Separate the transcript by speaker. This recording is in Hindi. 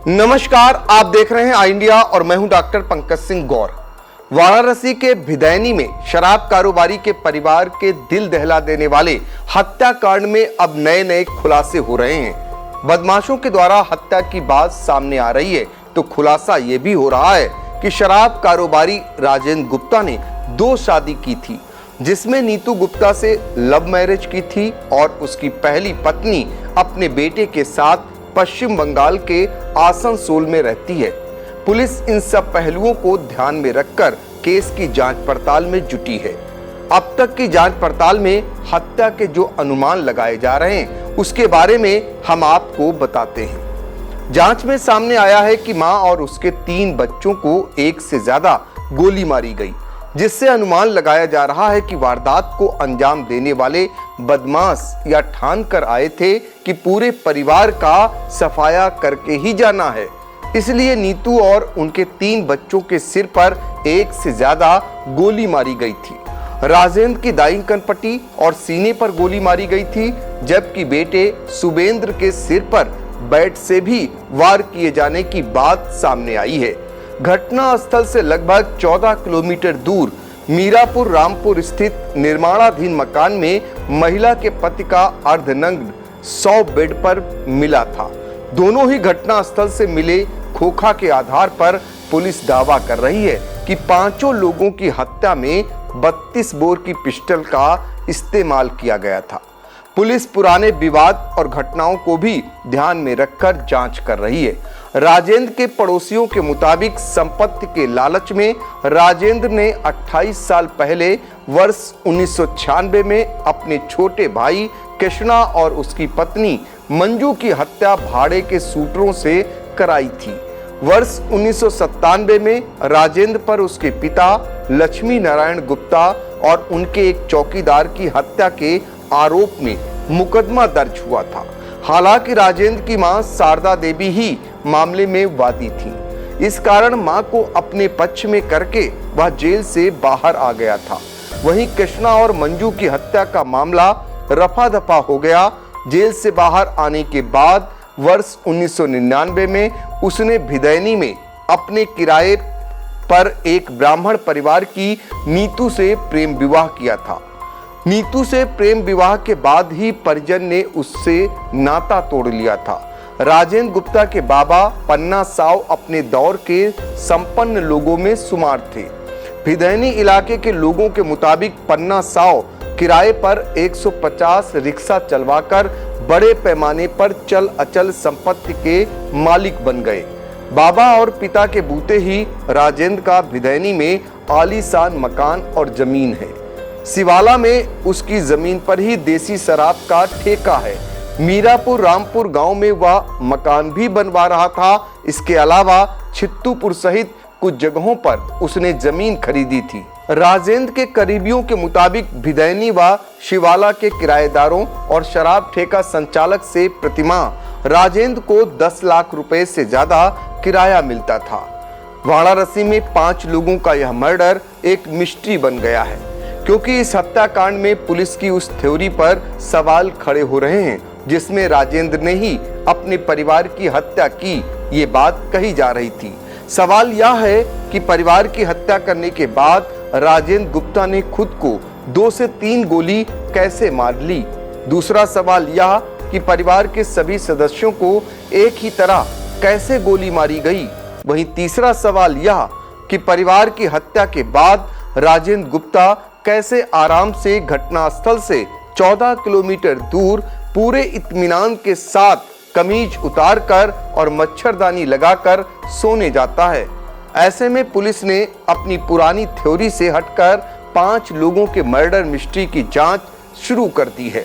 Speaker 1: नमस्कार, आप देख रहे हैं आई इंडिया और मैं हूं डॉक्टर पंकज सिंह गौर। वाराणसी के भिदैनी में शराब कारोबारी के परिवार के दिल दहला देने वाले हत्याकांड में अब नए नए खुलासे हो रहे हैं। बदमाशों के द्वारा हत्या की बात सामने आ रही है तो खुलासा यह भी हो रहा है कि शराब कारोबारी राजेंद्र गुप्ता ने 2 शादी की थी, जिसमें नीतू गुप्ता से लव मैरिज की थी और उसकी पहली पत्नी अपने बेटे के साथ पश्चिम बंगाल के आसनसोल में रहती है। पुलिस इन सब पहलुओं को ध्यान में रखकर केस की जांच पड़ताल में जुटी है। अब तक की जांच पड़ताल में हत्या के जो अनुमान लगाए जा रहे हैं उसके बारे में हम आपको बताते हैं। जांच में सामने आया है कि मां और उसके 3 बच्चों को एक से ज्यादा गोली मारी गई, जिससे अनुमान लगाया जा रहा है कि वारदात को अंजाम देने वाले बदमाश या ठान कर आए थे कि पूरे परिवार का सफाया करके ही जाना है। इसलिए नीतू और उनके 3 बच्चों के सिर पर एक से ज्यादा गोली मारी गई थी। राजेंद्र की दाईं कनपट्टी और सीने पर गोली मारी गई थी, जबकि बेटे शुभेंद्र के सिर पर बैट से भी वार किए जाने की बात सामने आई है। घटना स्थल से लगभग 14 किलोमीटर दूर मीरापुर रामपुर स्थित निर्माणाधीन मकान में महिला के पति का अर्धनग्न 100 बेड पर मिला था। दोनों ही घटना स्थल से मिले खोखा के आधार पर पुलिस दावा कर रही है कि 5 लोगों की हत्या में 32 बोर की पिस्टल का इस्तेमाल किया गया था। पुलिस पुराने विवाद और घटनाओं को भी ध्यान में रखकर जांच कर रही है। राजेंद्र के पड़ोसियों के मुताबिक संपत्ति के लालच में राजेंद्र ने 28 साल पहले वर्ष 1996 में अपने छोटे भाई कृष्णा और उसकी पत्नी मंजू की हत्या भाड़े के सूत्रों से कराई थी। वर्ष 1997 में राजेंद्र पर उसके पिता लक्ष्मी नारायण गुप्ता और उनके एक चौकीदार की हत्या के आरोप में मुकदमा दर्ज हुआ था। हालांकि राजेंद्र की मां शारदा देवी ही मामले में वादी थी। इस कारण मां को अपने पक्ष में करके वह जेल से बाहर आ गया था। वहीं कृष्णा और मंजू की हत्या का मामला रफा दफा हो गया। जेल से बाहर आने के बाद वर्ष 1999 में उसने भिदैनी में अपने किराए पर एक ब्राह्मण परिवार की नीतू से प्रेम विवाह किया था। नीतू से प्रेम विवाह के बाद ही परिजन ने उससे नाता तोड़ लिया था। राजेंद्र गुप्ता के बाबा पन्ना साव अपने दौर के संपन्न लोगों में शुमार थे। भिदैनी इलाके के लोगों के मुताबिक पन्ना साव किराए पर 150 रिक्शा चलवाकर बड़े पैमाने पर चल अचल संपत्ति के मालिक बन गए। बाबा और पिता के बूते ही राजेंद्र का भिदैनी में आलीशान मकान और जमीन है। सिवाला में उसकी जमीन पर ही देसी शराब का ठेका है। मीरापुर रामपुर गांव में वह मकान भी बनवा रहा था। इसके अलावा छित्तूपुर सहित कुछ जगहों पर उसने जमीन खरीदी थी। राजेंद्र के करीबियों के मुताबिक भिदैनी व शिवाला के किराएदारों और शराब ठेका संचालक से प्रतिमाह राजेंद्र को 10 लाख रुपए से ज्यादा किराया मिलता था। वाराणसी में 5 लोगों का यह मर्डर एक मिस्ट्री बन गया है, क्योंकि इस हत्याकांड में पुलिस की उस थ्योरी पर सवाल खड़े हो रहे हैं जिसमें राजेंद्र ने ही अपने परिवार की हत्या की, ये बात कही जा रही थी। सवाल यह है कि परिवार की हत्या करने के बाद राजेंद्र गुप्ता ने खुद को 2 से 3 गोली कैसे मार ली। दूसरा सवाल यह कि परिवार के सभी सदस्यों को एक ही तरह कैसे गोली मारी गई। वहीं तीसरा सवाल यह कि परिवार की हत्या के बाद राजेंद्र गुप्ता कैसे आराम से घटनास्थल से 14 किलोमीटर दूर पूरे इत्मीनान के साथ कमीज उतारकर और मच्छरदानी लगाकर सोने जाता है। ऐसे में पुलिस ने अपनी पुरानी थ्योरी से हटकर 5 लोगों के मर्डर मिस्ट्री की जांच शुरू कर दी है।